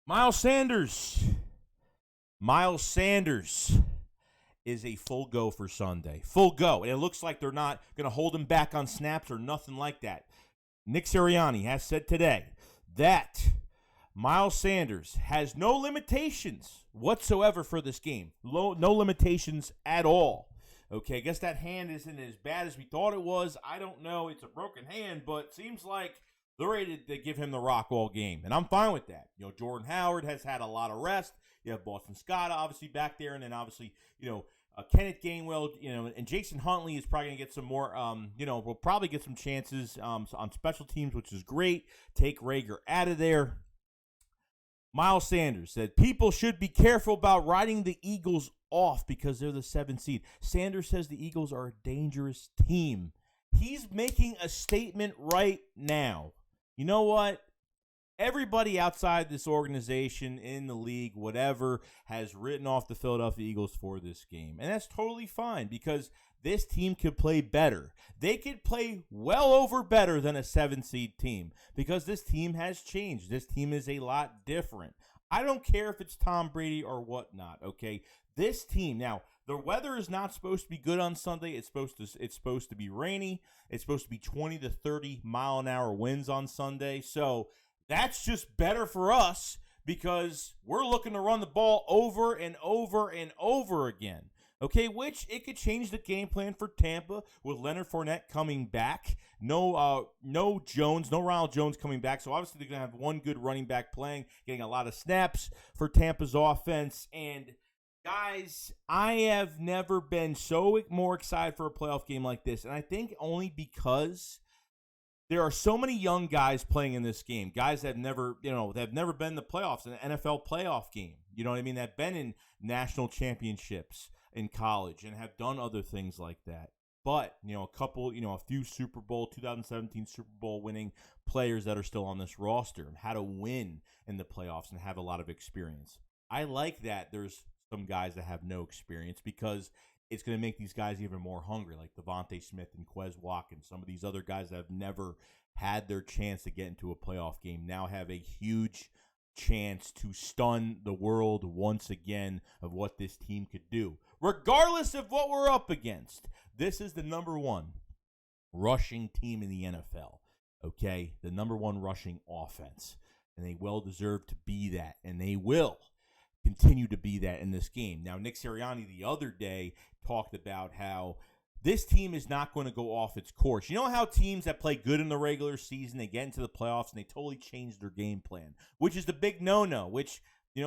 Miles Sanders. Miles Sanders is a full go for Sunday. Full go. And it looks like they're not going to hold him back on snaps or nothing like that. Nick Sirianni has said today that Miles Sanders has no limitations whatsoever for this game. No limitations at all. Okay, I guess that hand isn't as bad as we thought it was. I don't know. It's a broken hand, but it seems like they're ready to give him the rock all game, and I'm fine with that. You know, Jordan Howard has had a lot of rest. You have Boston Scott obviously back there, and then obviously, Kenneth Gainwell, and Jason Huntley is probably going to get some more, will probably get some chances on special teams, which is great. Take Rager out of there. Miles Sanders said people should be careful about riding the Eagles off because they're the 7th seed. Sanders says the Eagles are a dangerous team. He's making a statement right now. You know what? Everybody outside this organization, in the league, whatever, has written off the Philadelphia Eagles for this game. And that's totally fine because this team could play better. They could play well over better than a 7-seed team because this team has changed. This team is a lot different. I don't care if it's Tom Brady or whatnot, okay? This team, now, the weather is not supposed to be good on Sunday. It's supposed to be rainy. It's supposed to be 20 to 30 mile an hour winds on Sunday. So that's just better for us because we're looking to run the ball over and over and over again. Okay, which it could change the game plan for Tampa with Leonard Fournette coming back. No Ronald Jones coming back. So obviously they're going to have one good running back playing, getting a lot of snaps for Tampa's offense. And guys, I have never been so more excited for a playoff game like this. And I think only because there are so many young guys playing in this game. Guys that have never been in the playoffs, in an NFL playoff game. You know what I mean? That have been in national championships in college and have done other things like that. But, a few 2017 Super Bowl winning players that are still on this roster and how to win in the playoffs and have a lot of experience. I like that there's some guys that have no experience because it's going to make these guys even more hungry, like Devontae Smith and Quez Watkins. Some of these other guys that have never had their chance to get into a playoff game now have a huge chance to stun the world once again of what this team could do. Regardless of what we're up against, this is the number one rushing team in the NFL, okay? The number one rushing offense, and they well deserve to be that, and they will continue to be that in this game. Now, Nick Sirianni the other day talked about how this team is not going to go off its course. You know how teams that play good in the regular season, they get into the playoffs and they totally change their game plan, which is the big no-no, which,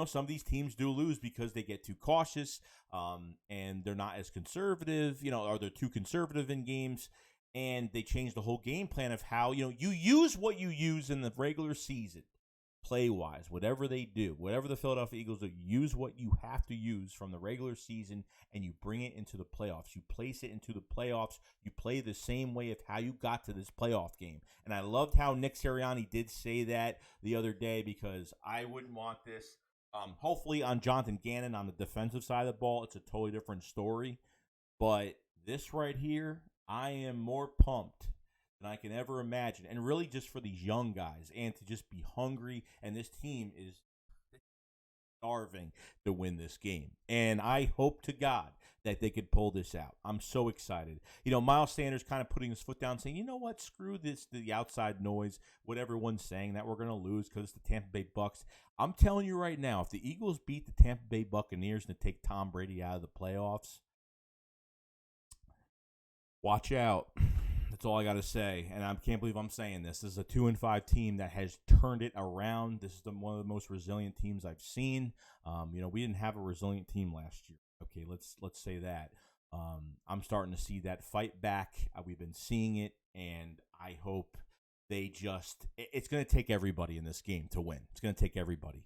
some of these teams do lose because they get too cautious and they're not as conservative, or they're too conservative in games, and they change the whole game plan of how, you use what you use in the regular season. Play-wise, whatever they do, whatever the Philadelphia Eagles do, use what you have to use from the regular season and you bring it into the playoffs. You place it into the playoffs. You play the same way of how you got to this playoff game. And I loved how Nick Sirianni did say that the other day because I wouldn't want this. Hopefully on Jonathan Gannon on the defensive side of the ball, it's a totally different story. But this right here, I am more pumped than I can ever imagine. And really just for these young guys and to just be hungry. And this team is starving to win this game. And I hope to God that they could pull this out. I'm so excited. Miles Sanders kind of putting his foot down saying, you know what, screw this, the outside noise, what everyone's saying that we're going to lose because it's the Tampa Bay Bucks. I'm telling you right now, if the Eagles beat the Tampa Bay Buccaneers and take Tom Brady out of the playoffs, watch out. That's all I got to say, and I can't believe I'm saying this. This is a 2-5 team that has turned it around. This is one of the most resilient teams I've seen. We didn't have a resilient team last year. Okay, let's say that. I'm starting to see that fight back. We've been seeing it, and I hope they just. It's going to take everybody in this game to win. It's going to take everybody.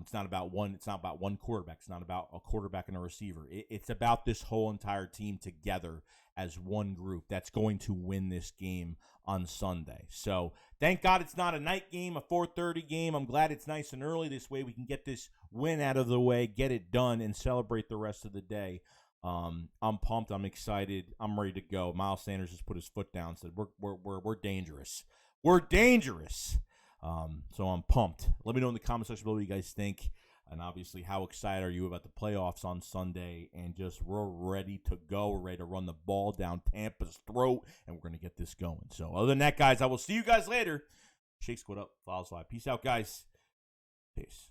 It's not about one. It's not about one quarterback. It's not about a quarterback and a receiver. It's about this whole entire team together as one group that's going to win this game on Sunday. So thank God it's not a night game, a 4:30 game. I'm glad it's nice and early. This way we can get this win out of the way, get it done, and celebrate the rest of the day. I'm pumped. I'm excited. I'm ready to go. Miles Sanders just put his foot down and said, "We're dangerous. We're dangerous." So I'm pumped. Let me know in the comment section below what you guys think. And obviously, how excited are you about the playoffs on Sunday? And just we're ready to go. We're ready to run the ball down Tampa's throat, and we're going to get this going. So other than that, guys, I will see you guys later. Shake Squad up. Follow Slide. Peace out, guys. Peace.